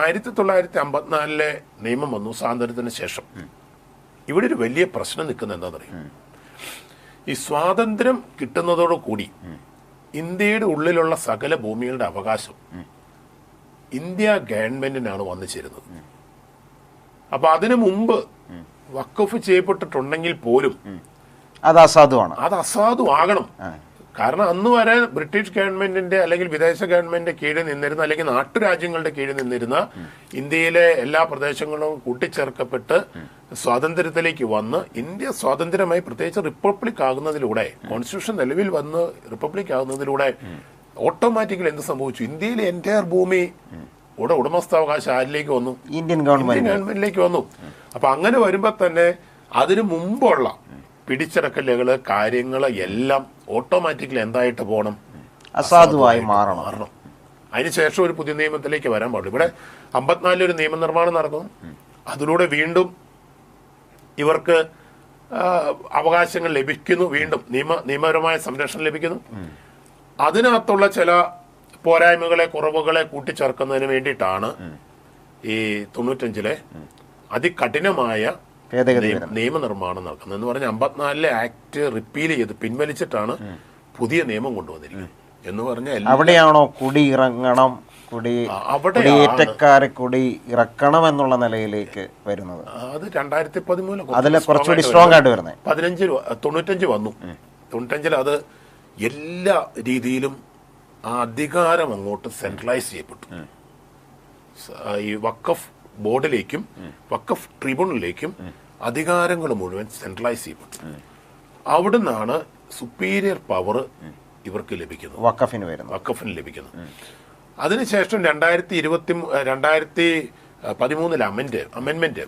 1954 നിയമം വന്നു സ്വാതന്ത്ര്യത്തിന് ശേഷം. ഇവിടെ ഒരു വലിയ പ്രശ്നം നിൽക്കുന്നത് എന്താണെന്നറിയാം? ഈ സ്വാതന്ത്ര്യം കിട്ടുന്നതോടുകൂടി ഇന്ത്യയുടെ ഉള്ളിലുള്ള സകല ഭൂമികളുടെ അവകാശം ഇന്ത്യ ഗവൺമെന്റിനാണ് വന്നു ചേരുന്നത്. അപ്പൊ അതിനു മുമ്പ് വഖഫ് ചെയ്യപ്പെട്ടിട്ടുണ്ടെങ്കിൽ പോലും അത് അസാധുവാണ്, അത് അസാധുവാകണം. കാരണം അന്ന് വരെ ബ്രിട്ടീഷ് ഗവൺമെന്റിന്റെ അല്ലെങ്കിൽ വിദേശ ഗവൺമെന്റിന്റെ കീഴിൽ നിന്നിരുന്ന അല്ലെങ്കിൽ നാട്ടുരാജ്യങ്ങളുടെ കീഴിൽ നിന്നിരുന്ന ഇന്ത്യയിലെ എല്ലാ പ്രദേശങ്ങളും കൂട്ടിച്ചേർക്കപ്പെട്ട് സ്വാതന്ത്ര്യത്തിലേക്ക് വന്ന് ഇന്ത്യ സ്വാതന്ത്ര്യമായി പ്രത്യേകിച്ച് റിപ്പബ്ലിക് ആകുന്നതിലൂടെ, കോൺസ്റ്റിറ്റ്യൂഷൻ നിലവിൽ വന്ന് റിപ്പബ്ലിക് ആകുന്നതിലൂടെ ഓട്ടോമാറ്റിക്കലി എന്ത് സംഭവിച്ചു? ഇന്ത്യയിലെ എൻറ്റയർ ഭൂമി ഉടമസ്ഥാവകാശം ആരിലേക്ക് വന്നു? ഇന്ത്യൻ ഗവൺമെന്റിലേക്ക് വന്നു. അപ്പൊ അങ്ങനെ വരുമ്പോ തന്നെ അതിനു മുമ്പുള്ള പിടിച്ചെടുക്കലുകള് കാര്യങ്ങള് എല്ലാം ഓട്ടോമാറ്റിക്കലി എന്തായിട്ട് പോകണം? അസാധുവായി മാറണം. അതിനുശേഷം ഒരു പുതിയ നിയമത്തിലേക്ക് വരാൻ പാടില്ല. ഇവിടെ 54 ഒരു നിയമനിർമ്മാണം നടന്നു. അതിലൂടെ വീണ്ടും ഇവർക്ക് അവകാശങ്ങൾ ലഭിക്കുന്നു, വീണ്ടും നിയമപരമായ സംരക്ഷണം ലഭിക്കുന്നു. അതിനകത്തുള്ള ചില പോരായ്മകളെ, കുറവുകളെ കൂട്ടിച്ചേർക്കുന്നതിന് വേണ്ടിയിട്ടാണ് ഈ 95 അതികഠിനമായ നിയമനിർമ്മാണം നടക്കുന്നത്. എന്ന് പറഞ്ഞാൽ 54 ആക്ട് റിപ്പീൽ ചെയ്ത് പിൻവലിച്ചിട്ടാണ് പുതിയ നിയമം കൊണ്ടുവന്നിരിക്കുന്നത്. എന്ന് പറഞ്ഞാൽ അവിടെയാണോ കുടി ഇറങ്ങണം, കുടിയേറ്റക്കാരെ കുടി ഇറക്കണം എന്നുള്ള നിലയിലേക്ക് വരുന്നത്? അത് 2013 അതിലെ കുറച്ചുകൂടി സ്ട്രോങ് ആയിട്ട് വരുന്നത്. 95 വന്നു. 95 അത് എല്ലാ രീതിയിലും ആ അധികാരം അങ്ങോട്ട് സെൻട്രലൈസ് ചെയ്യപ്പെട്ടു. ഈ വഖഫ് ബോർഡിലേക്കും വഖഫ് ട്രിബ്യൂണലിലേക്കും അധികാരങ്ങൾ മുഴുവൻ സെൻട്രലൈസ് ചെയ്യപ്പെട്ടു. അവിടുന്നാണ് സുപ്പീരിയർ പവർ ഇവർക്ക് ലഭിക്കുന്നത്, വഖഫിന് ലഭിക്കുന്നത്. അതിനുശേഷം 2013 അമെന്റ്മെന്റ്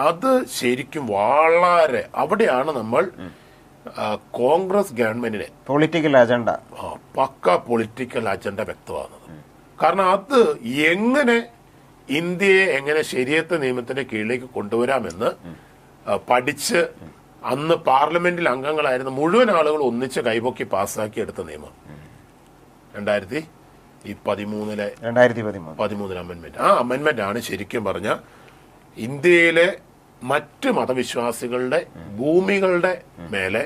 അത് ശരിക്കും വളരെ അവിടെയാണ് നമ്മൾ കോൺഗ്രസ് ഗവൺമെന്റിനെ പൊളിറ്റിക്കൽ അജണ്ട പക്ക പൊളിറ്റിക്കൽ അജണ്ട വ്യക്തമാകുന്നത്. കാരണം അത് ഇന്ത്യയെ എങ്ങനെ ശരിയത്ത് നിയമത്തിന്റെ കീഴിലേക്ക് കൊണ്ടുവരാമെന്ന് പഠിച്ച് അന്ന് പാർലമെന്റിൽ അംഗങ്ങളായിരുന്ന മുഴുവൻ ആളുകൾ ഒന്നിച്ച് കൈപൊക്കി പാസ്സാക്കി എടുത്ത നിയമം 2013 അമെന്റ്മെന്റ്. ആ അമെന്റ്മെന്റ് ആണ് ശരിക്കും പറഞ്ഞ ഇന്ത്യയിലെ മറ്റ് മതവിശ്വാസികളുടെ ഭൂമികളുടെ മേലെ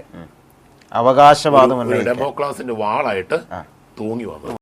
അവകാശവാദം ഡെമോക്രാസിന്റെ വാളായിട്ട് തൂങ്ങി വന്നു.